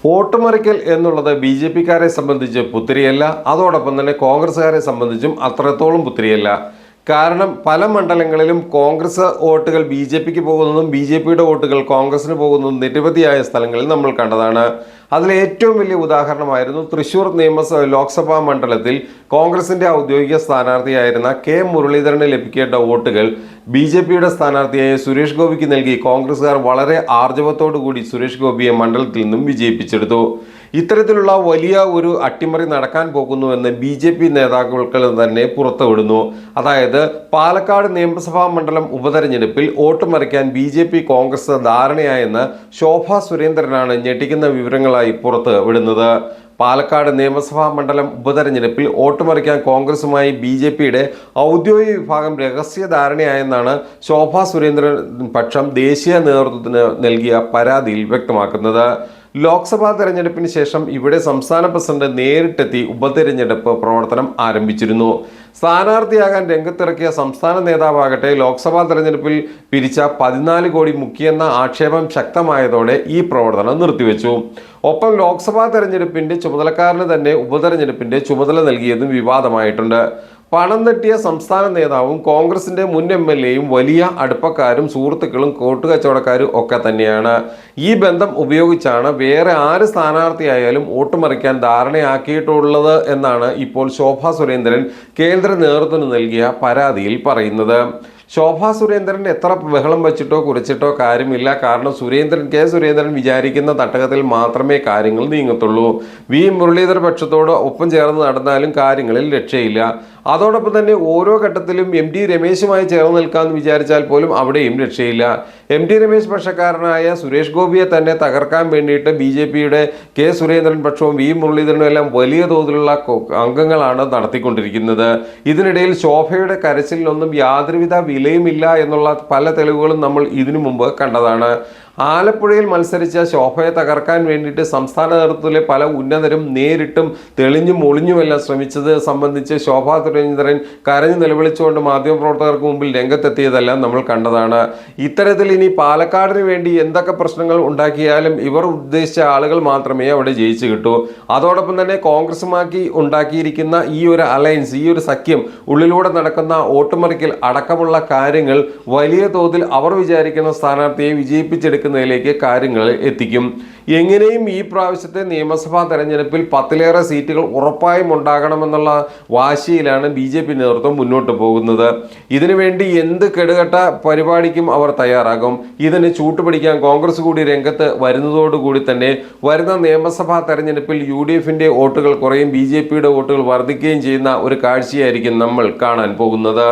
വോട്ടുമറിക്കൽ എന്നുള്ളത് ബി.ജെ.പിക്കാരെ സംബന്ധിച്ച് പുത്തിരിയല്ല. അതോടൊപ്പം തന്നെ കോൺഗ്രസ്സുകാരെ സംബന്ധിച്ചും അത്രത്തോളം പുത്തിരിയല്ല. കാരണം പല മണ്ഡലങ്ങളിലും കോൺഗ്രസ് വോട്ടുകൾ ബി.ജെ.പിക്ക് പോകുന്നതും ബി.ജെ.പിയുടെ വോട്ടുകൾ കോൺഗ്രസിന് പോകുന്നതും നിരവധിയായ സ്ഥലങ്ങളിൽ നമ്മൾ കണ്ടതാണ്. അതിലെ ഏറ്റവും വലിയ ഉദാഹരണമായിരുന്നു തൃശൂർ ലോക്സഭാ മണ്ഡലത്തിൽ കോൺഗ്രസിന്റെ ഔദ്യോഗിക സ്ഥാനാർത്ഥിയായിരുന്ന കെ മുരളീധരന് ലഭിക്കേണ്ട വോട്ടുകൾ ബി.ജെ.പിയുടെ സ്ഥാനാർത്ഥിയായ സുരേഷ് ഗോപിക്ക് നൽകി കോൺഗ്രസുകാർ വളരെ ആർജവത്തോടു കൂടി സുരേഷ് ഗോപിയെ മണ്ഡലത്തിൽ നിന്നും വിജയിപ്പിച്ചെടുത്തു. ഇത്തരത്തിലുള്ള വലിയ ഒരു അട്ടിമറി നടക്കാൻ പോകുന്നുവെന്ന് ബി.ജെ.പി നേതാക്കൾക്ക് തന്നെ പുറത്തുവിടുന്നു. അതായത് പാലക്കാട് നിയമസഭാ മണ്ഡലം ഉപതെരഞ്ഞെടുപ്പിൽ വോട്ട് മറിക്കാൻ ബി.ജെ.പി കോൺഗ്രസ് ധാരണയായെന്ന് ശോഭാ സുരേന്ദ്രനാണ് ഞെട്ടിക്കുന്ന വിവരങ്ങളായി പുറത്ത് വിടുന്നത്. പാലക്കാട് നിയമസഭാ മണ്ഡലം ഉപതെരഞ്ഞെടുപ്പിൽ വോട്ട് മറിക്കാൻ കോൺഗ്രസുമായി ബി.ജെ.പിയുടെ ഔദ്യോഗിക വിഭാഗം രഹസ്യ ധാരണയായെന്നാണ് ശോഭാ സുരേന്ദ്രൻ പക്ഷം ദേശീയ നേതൃത്വത്തിന് നൽകിയ പരാതിയിൽ വ്യക്തമാക്കുന്നത്. ലോക്സഭാ തെരഞ്ഞെടുപ്പിന് ശേഷം ഇവിടെ സംസ്ഥാന പ്രസിഡന്റ് നേരിട്ടെത്തി ഉപതെരഞ്ഞെടുപ്പ് പ്രവർത്തനം ആരംഭിച്ചിരുന്നു. സ്ഥാനാർത്ഥിയാകാൻ രംഗത്തിറക്കിയ സംസ്ഥാന നേതാവാകട്ടെ ലോക്സഭാ തെരഞ്ഞെടുപ്പിൽ പിരിച്ച 14 കോടി മുക്കിയെന്ന ആക്ഷേപം ശക്തമായതോടെ ഈ പ്രവർത്തനം നിർത്തിവെച്ചു. ഒപ്പം ലോക്സഭാ തെരഞ്ഞെടുപ്പിന്റെ ചുമതലക്കാരന് തന്നെ ഉപതെരഞ്ഞെടുപ്പിന്റെ ചുമതല നൽകിയതും വിവാദമായിട്ടുണ്ട്. പണം തട്ടിയ സംസ്ഥാന നേതാവും കോൺഗ്രസിന്റെ മുൻ എം.എൽ.എയും വലിയ അടുപ്പക്കാരും സുഹൃത്തുക്കളും കൂട്ടുകച്ചവടക്കാരും ഒക്കെ തന്നെയാണ്. ഈ ബന്ധം ഉപയോഗിച്ചാണ് വേറെ ആര് സ്ഥാനാർത്ഥിയായാലും വോട്ട് മറിക്കാൻ ധാരണയാക്കിയിട്ടുള്ളത് എന്നാണ് ഇപ്പോൾ ശോഭാ സുരേന്ദ്രൻ കേന്ദ്ര നേതൃത്വത്തിന് നൽകിയ പരാതിയിൽ പറയുന്നത്. ശോഭാ സുരേന്ദ്രൻ എത്ര ബഹളം വച്ചിട്ടോ കുറിച്ചിട്ടോ കാര്യമില്ല. കാരണം കെ സുരേന്ദ്രൻ വിചാരിക്കുന്ന തട്ടകത്തിൽ മാത്രമേ കാര്യങ്ങൾ നീങ്ങത്തുള്ളൂ. വി മുരളീധര പക്ഷത്തോട് ഒപ്പം ചേർന്ന് നടന്നാലും കാര്യങ്ങളിൽ രക്ഷയില്ല. അതോടൊപ്പം തന്നെ ഓരോ ഘട്ടത്തിലും എം.ടി രമേശുമായി ചേർന്ന് നിൽക്കാമെന്ന് വിചാരിച്ചാൽ പോലും അവിടെയും രക്ഷയില്ല. എം.ടി രമേശ് പക്ഷക്കാരനായ സുരേഷ് ഗോപിയെ തന്നെ തകർക്കാൻ വേണ്ടിയിട്ട് ബി.ജെ.പിയുടെ കെ സുരേന്ദ്രൻ പക്ഷവും വി മുരളീധരനും എല്ലാം വലിയ തോതിലുള്ള അംഗങ്ങളാണ് നടത്തിക്കൊണ്ടിരിക്കുന്നത്. ഇതിനിടയിൽ ശോഭയുടെ കരച്ചിലിനൊന്നും യാതൊരുവിധ വിലയുമില്ല എന്നുള്ള പല തെളിവുകളും നമ്മൾ ഇതിനു മുമ്പ് കണ്ടതാണ്. ആലപ്പുഴയിൽ മത്സരിച്ച ശോഭയെ തകർക്കാൻ വേണ്ടിയിട്ട് സംസ്ഥാന നേതൃത്വത്തിലെ പല ഉന്നതരും നേരിട്ടും തെളിഞ്ഞും ഒളിഞ്ഞുമെല്ലാം ശ്രമിച്ചത് സംബന്ധിച്ച് ശോഭാ സുരേന്ദ്രൻ കരഞ്ഞു നിലവിളിച്ചുകൊണ്ട് മാധ്യമപ്രവർത്തകർക്ക് മുമ്പിൽ രംഗത്തെത്തിയതെല്ലാം നമ്മൾ കണ്ടതാണ്. ഇത്തരത്തിൽ ഇനി പാലക്കാടിന് വേണ്ടി എന്തൊക്കെ പ്രശ്നങ്ങൾ ഉണ്ടാക്കിയാലും ഇവർ ഉദ്ദേശിച്ച ആളുകൾ മാത്രമേ അവിടെ ജയിച്ചു കിട്ടൂ. അതോടൊപ്പം തന്നെ കോൺഗ്രസുമാക്കി ഉണ്ടാക്കിയിരിക്കുന്ന ഈ ഒരു അലയൻസ്, ഈ ഒരു സഖ്യം, ഉള്ളിലൂടെ നടക്കുന്ന വോട്ടുമറിക്കൽ അടക്കമുള്ള കാര്യങ്ങൾ വലിയ തോതിൽ അവർ വിചാരിക്കുന്ന സ്ഥാനാർത്ഥിയെ വിജയിപ്പിച്ചെടുക്കുന്നതിലേക്ക് കാര്യങ്ങൾ എത്തിക്കും. എങ്ങനെയും ഈ പ്രാവശ്യത്തെ നിയമസഭാ തെരഞ്ഞെടുപ്പിൽ 10ലേറെ സീറ്റുകൾ ഉറപ്പായും ഉണ്ടാകണമെന്നുള്ള വാശിയിലാണ് ബി.ജെ.പി നേതൃത്വം മുന്നോട്ട് പോകുന്നത്. ഇതിനുവേണ്ടി എന്ത് കെടുകെട്ട പരിപാടിക്കും അവർ തയ്യാറാകും. ഇതിന് ചൂട്ടുപിടിക്കാൻ കോൺഗ്രസ് കൂടി രംഗത്ത് വരുന്നതോടുകൂടി തന്നെ വരുന്ന നിയമസഭാ തെരഞ്ഞെടുപ്പിൽ യു.ഡി.എഫിന്റെ വോട്ടുകൾ കുറയും, ബി.ജെ.പിയുടെ വോട്ടുകൾ വർദ്ധിക്കുകയും ചെയ്യുന്ന ഒരു കാഴ്ചയായിരിക്കും നമ്മൾ കാണാൻ പോകുന്നത്.